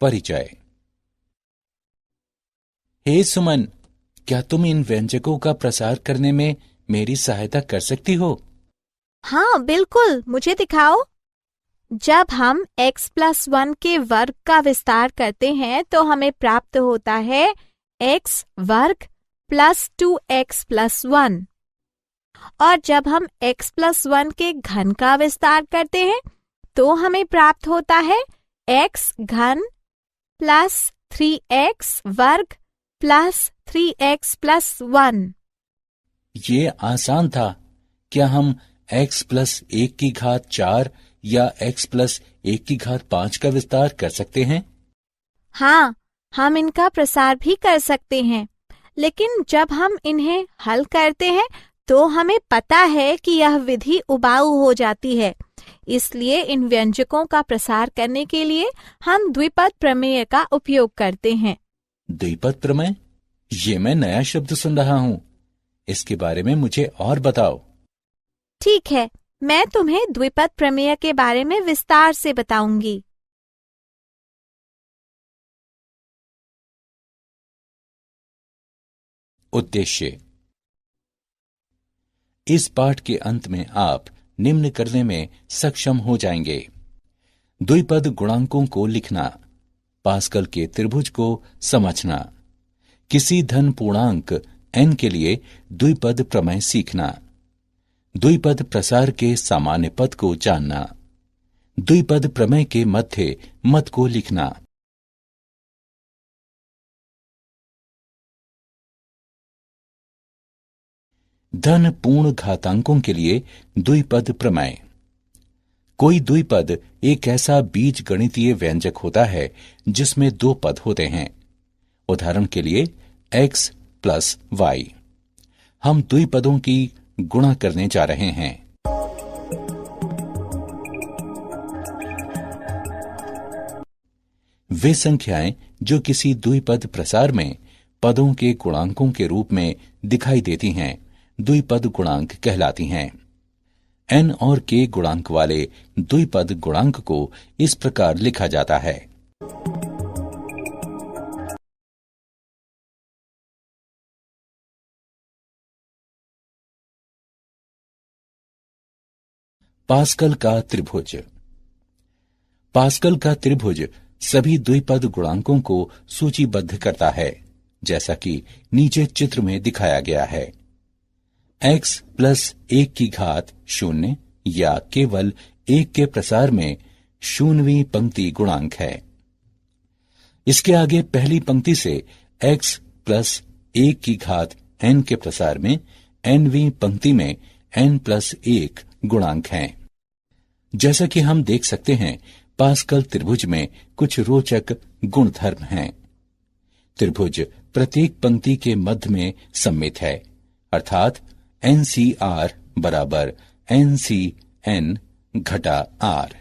परिचय। हे सुमन, क्या तुम इन व्यंजकों का प्रसार करने में मेरी सहायता कर सकती हो? हाँ बिल्कुल, मुझे दिखाओ। जब हम x+1 के वर्ग का विस्तार करते हैं तो हमें प्राप्त होता है x वर्ग प्लस 2x+1, और जब हम x+1 के घन का विस्तार करते हैं तो हमें प्राप्त होता है x घन प्लस 3x वर्ग प्लस 3x+1। ये आसान था। क्या हम x+1⁴ या x+1⁵ का विस्तार कर सकते हैं? हाँ, हम इनका प्रसार भी कर सकते हैं, लेकिन जब हम इन्हें हल करते हैं तो हमें पता है कि यह विधि उबाऊ हो जाती है। इसलिए इन व्यंजकों का प्रसार करने के लिए हम द्विपद प्रमेय का उपयोग करते हैं। द्विपद प्रमेय? ये मैं नया शब्द सुन रहा हूं। इसके बारे में मुझे और बताओ। ठीक है, मैं तुम्हें द्विपद प्रमेय के बारे में विस्तार से बताऊंगी। उद्देश्य। इस पाठ के अंत में आप निम्न करने में सक्षम हो जाएंगे: द्विपद गुणांकों को लिखना, पास्कल के त्रिभुज को समझना, किसी धन पूर्णांक n के लिए द्विपद प्रमेय सीखना, द्विपद प्रसार के सामान्य पद को जानना, द्विपद प्रमेय के मध्य मत को लिखना। धन पूर्ण घातांकों के लिए द्विपद प्रमेय। कोई द्विपद एक ऐसा बीज गणितीय व्यंजक होता है जिसमें दो पद होते हैं। उदाहरण के लिए x प्लस y। हम द्विपदों की गुणा करने जा रहे हैं। वे संख्याएं जो किसी द्विपद प्रसार में पदों के गुणांकों के रूप में दिखाई देती हैं, द्विपद गुणांक कहलाती हैं। n और k गुणांक वाले द्विपद गुणांक को इस प्रकार लिखा जाता है: पास्कल का त्रिभुज। पास्कल का त्रिभुज सभी द्विपद गुणांकों को सूचीबद्ध करता है, जैसा कि नीचे चित्र में दिखाया गया है। x+1⁵ या केवल 1 के प्रसार में 0वीं पंक्ति गुणांक है। इसके आगे पहली पंक्ति से x+1⁵n के प्रसार में nवीं पंक्ति में n+1 गुणांक हैं। जैसा कि हम देख सकते हैं, पास्कल त्रिभुज में कुछ रोचक गुणधर्म हैं। त्रिभुज प्रत्येक पंक्ति के मध्य में सम्मित है, अर्थात NCR बराबर NCN घटा R।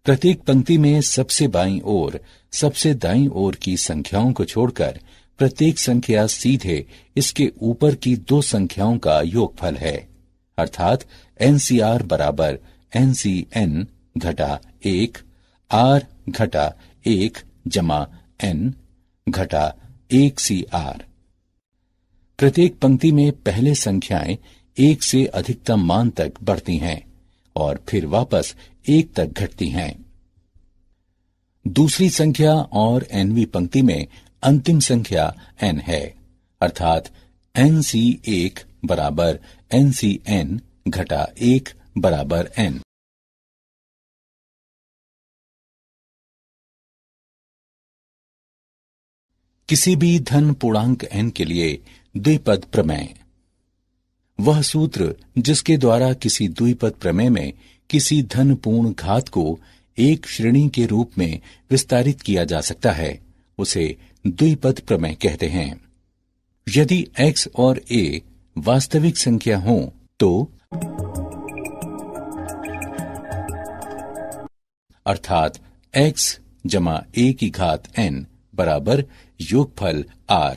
प्रत्येक पंक्ति में सबसे बाईं ओर सबसे दाईं ओर की संख्याओं को छोड़कर प्रत्येक संख्या सीधे इसके ऊपर की दो संख्याओं का योगफल है, अर्थात NCR बराबर NCN घटा 1 R घटा 1 जमा N घटा 1CR। प्रत्येक पंक्ति में पहले संख्याएं 1 से अधिकतम मान तक बढ़ती हैं और फिर वापस 1 तक घटती हैं। दूसरी संख्या और nवीं पंक्ति में अंतिम संख्या n है, अर्थात NC1 बराबर NCN घटा 1 बराबर n। किसी भी धन पूर्णांक n के लिए द्विपद प्रमेय। वह सूत्र जिसके द्वारा किसी द्विपद प्रमेय में किसी धन पूर्ण घात को एक श्रेणी के रूप में विस्तारित किया जा सकता है, उसे द्विपद प्रमेय कहते हैं। यदि x और a वास्तविक संख्या हों तो अर्थात x जमा a की घात n बराबर योगफल r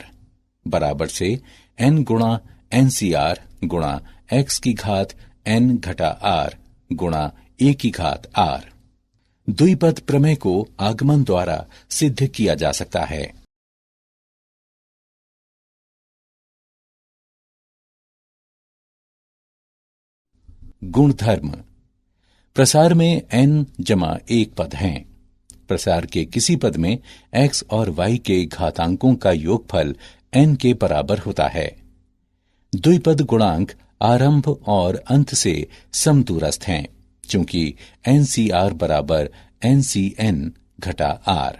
बराबर से n गुणा NCR गुणा x की घात n घटा r गुणा a की घात r। द्विपद प्रमेय को आगमन द्वारा सिद्ध किया जा सकता है। गुणधर्म। प्रसार में n जमा 1 पद हैं। प्रसार के किसी पद में x और y के घातांकों का योगफल n के बराबर होता है। द्विपद गुणांक आरंभ और अंत से समदूरस्थ हैं, क्योंकि NCR बराबर NCN घटा R।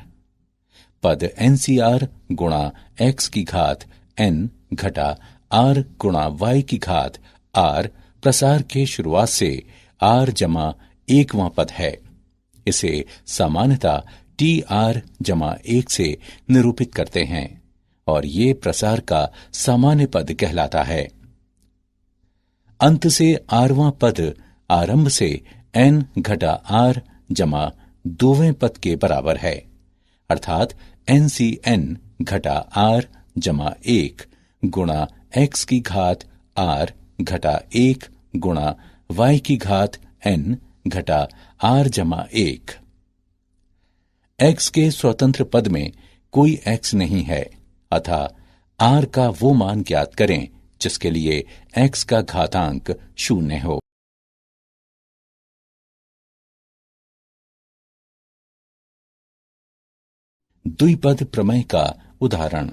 पद NCR गुणा x की घात n घटा R गुणा y की घात R प्रसार के शुरुआत से R जमा 1वां पद है। इसे सामान्यतः TR जमा 1 से निरूपित करते हैं और ये प्रसार का सामान्य पद कहलाता है। अंत से आरवां पद आरंभ से n घटा R जमा 2वें पद के बराबर है, अर्थात NCN घटा R जमा 1 गुणा x की घात R घटा 1 गुणा y की घात n घटा R जमा 1। x के स्वतंत्र पद में कोई x नहीं है, अतः R का वो मान ज्ञात करें जिसके लिए x का घातांक 0 हो। द्विपद प्रमेय का उदाहरण।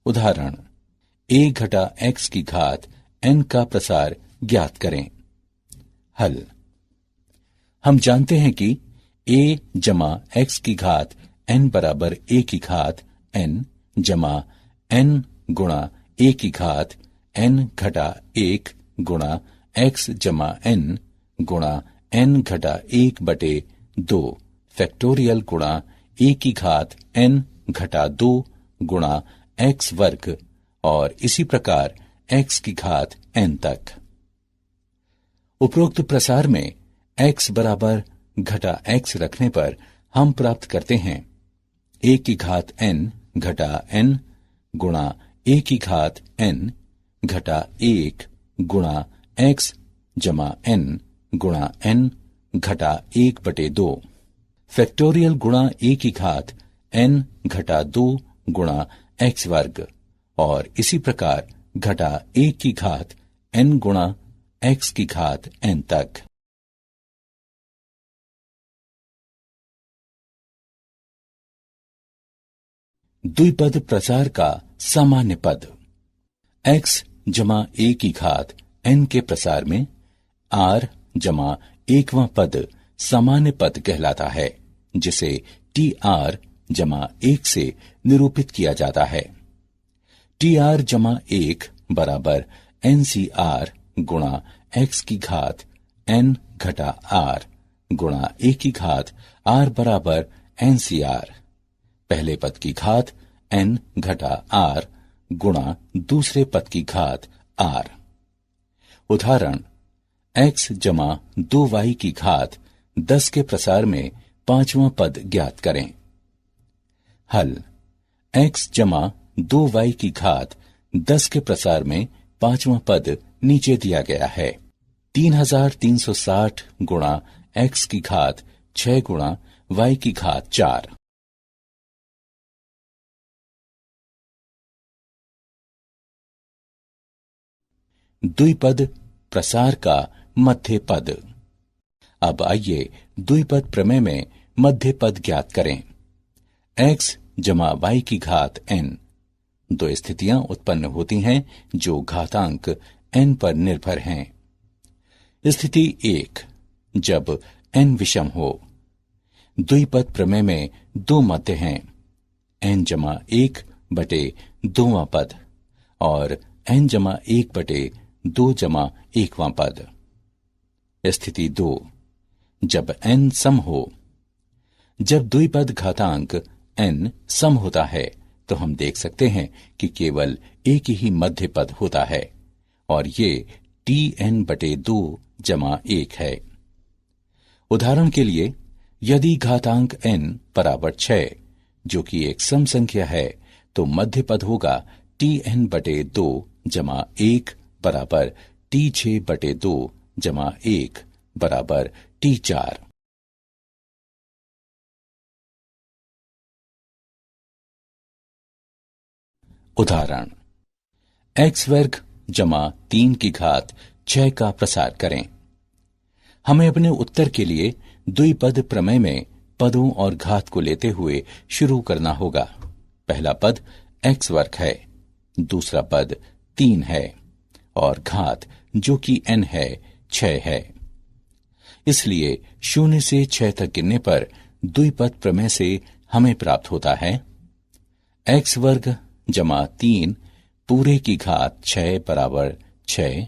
उदाहरण a घटा x की घात n का प्रसार ज्ञात करें। हल। हम जानते हैं कि a जमा x की घात n बराबर a की घात n जमा n गुणा a की घात n घटा 1 गुणा x जमा n गुणा n घटा 1 बटे 2 फैक्टोरियल गुणा a की घात n घटा 2 गुणा x वर्ग और इसी प्रकार x की घात n तक। उपरोक्त प्रसार में x बराबर घटा x रखने पर हम प्राप्त करते हैं a की घात n घटा n गुणा a की घात n घटा 1 गुणा x जमा n गुणा n घटा 1 बटे 2 फैक्टोरियल गुणा a की घात n घटा 2 गुणा x वर्ग और इसी प्रकार घटा 1 की घात n गुणा x की घात n तक। द्विपद प्रसार का सामान्य पद। x जमा a की घात n के प्रसार में r जमा 1वां पद सामान्य पद कहलाता है, जिसे TR जमा 1 से निरूपित किया जाता है। TR जमा 1 बराबर NCR गुणा x की घात n घटा r गुणा a की घात r बराबर NCR। पहले पद की घात n घटा r गुणा दूसरे पद की घात r। उदाहरण x जमा 2y की घात 10 के प्रसार में 5वां पद ज्ञात करें। हल। x जमा 2y की घात 10 के प्रसार में 5वां पद नीचे दिया गया है। 3360 गुणा x की घात 6 गुणा y की घात 4। द्विपद प्रसार का मध्य पद। अब आइए द्विपद प्रमेय में मध्य पद ज्ञात करें। x जमा y की घात n। दो स्थितियां उत्पन्न होती हैं जो घातांक n पर निर्भर हैं। स्थिति 1, जब n विषम हो। द्विपद प्रमेय में दो मध्य हैं, n जमा 1 बटे 2वां पद और n जमा 1 बटे 2 जमा 1वां पद। स्थिति 2, जब n सम हो। जब द्विपद घातांक n सम होता है तो हम देख सकते हैं कि केवल एक ही मध्य पद होता है और ये Tn बटे 2 जमा 1 है। उदाहरण के लिए, यदि घातांक n बराबर 6, जो कि एक सम संख्या है, तो मध्य पद होगा Tn बटे 2 जमा 1 बराबर T6 बटे 2 जमा 1 बराबर T4। उदाहरण, x वर्ग जमा 3 की घात 6 का प्रसार करें। हमें अपने उत्तर के लिए द्विपद प्रमेय में पदों और घात को लेते हुए शुरू करना होगा। पहला पद x वर्ग है, दूसरा पद 3 है और घात जो कि n है 6 है। इसलिए 0 से 6 तक गिनने पर द्विपद प्रमेय से हमें प्राप्त होता है x वर्ग जमा 3 पूरे की घात 6 बराबर 6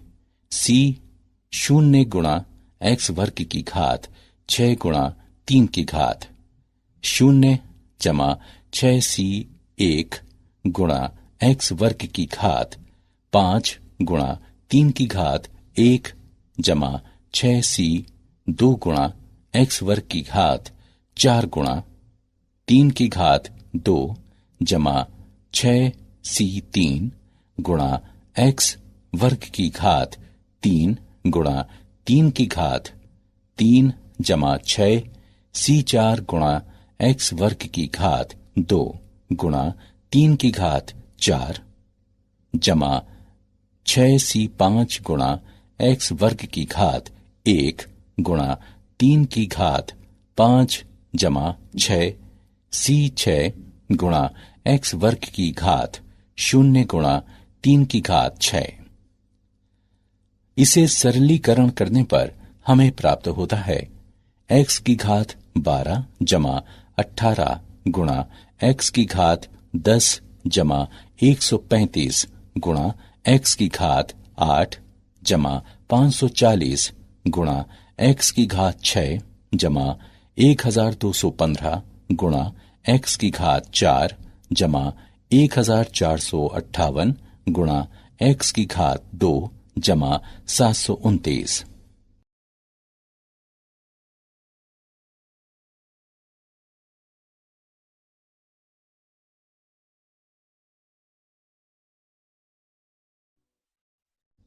c 0 गुणा x वर्ग की घात 6 गुणा 3 की घात 0 जमा 6c 1 गुणा x वर्ग की घात 5 गुणा 3 की घात 1 जमा 6c 2 गुणा x वर्ग की घात 4 गुणा 3 की घात 2 जमा 6c 3 गुणा x वर्ग की घात 3 गुणा 3 की घात 3 जमा 6 c 4 गुणा x वर्ग की घात 2 गुणा 3 की घात 4 जमा 6c 5 गुणा x वर्ग की घात 1 गुणा 3 की घात 5 जमा 6 c 6 गुणा x वर्ग की घात 0 गुणा 3 की घात 6। इसे सरलीकरण करने पर हमें प्राप्त होता है x की घात 12 जमा 18 गुणा x की घात 10 जमा 135 गुणा x की घात 8 जमा 540 गुणा x की घात 6 जमा 1215 गुणा x की घात 4 जमा 1458 गुणा x की घात 2 जमा 729।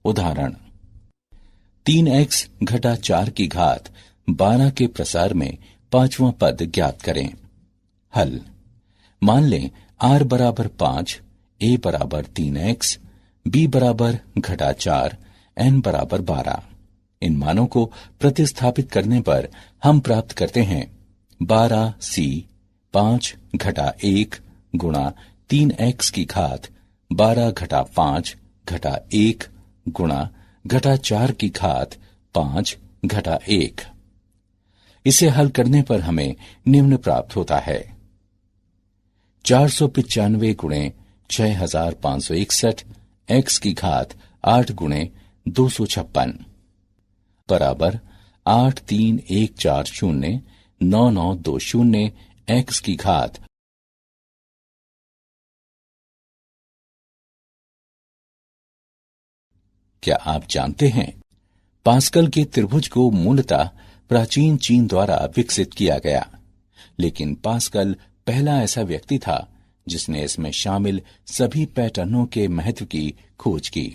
उदाहरण, 3x घटा 4 की घात 12 के प्रसार में पांचवां पद ज्ञात करें। हल, मान लें r बराबर 5, a बराबर 3x, b बराबर घटा 4, n बराबर 12। इन मानों को प्रतिस्थापित करने पर हम प्राप्त करते हैं 12c 5 घटा 1 गुणा 3x की घात 12 घटा 5 घटा 1 गुणा घटा 4 की घात 5 घटा 1। इसे हल करने पर हमें निम्न प्राप्त होता है 495 गुणे 6561 x की घात 8 गुणे 256 बराबर 83140 9920 x की घात। क्या आप जानते हैं पास्कल के त्रिभुज को मूलतः प्राचीन चीन द्वारा विकसित किया गया, लेकिन पास्कल पहला ऐसा व्यक्ति था जिसने इसमें शामिल सभी पैटर्नों के महत्व की खोज की।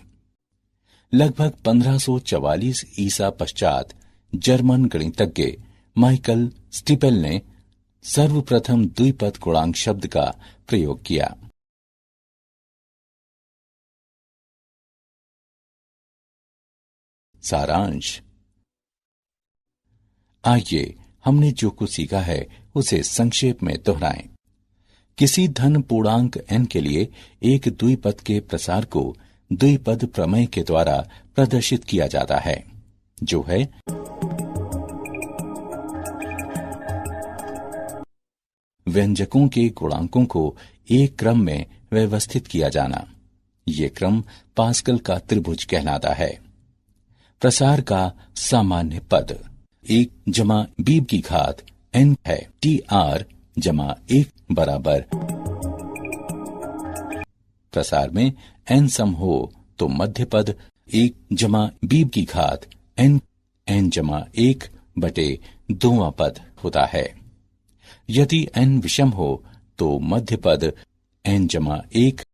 लगभग 1544 ईसा पश्चात जर्मन गणितज्ञ माइकल स्टिपेल ने सर्वप्रथम द्विपद गुणांक शब्द का प्रयोग किया। सारांश, आइए हमने जो कुछ सीखा है उसे संक्षेप में दोहराएं। किसी धन पूर्णांक n के लिए एक द्विपद के प्रसार को द्विपद प्रमेय के द्वारा प्रदर्शित किया जाता है, जो है व्यंजकों के गुणांकों को एक क्रम में व्यवस्थित किया जाना। ये क्रम पास्कल का त्रिभुज कहलाता है। प्रसार का सामान्य पद 1 जमा b की घात n है। tr जमा 1 बराबर प्रसार में n सम हो तो मध्य पद 1 जमा b की घात n जमा 1 बटे 2वां पद होता है। यदि n विषम हो तो मध्य पद n जमा 1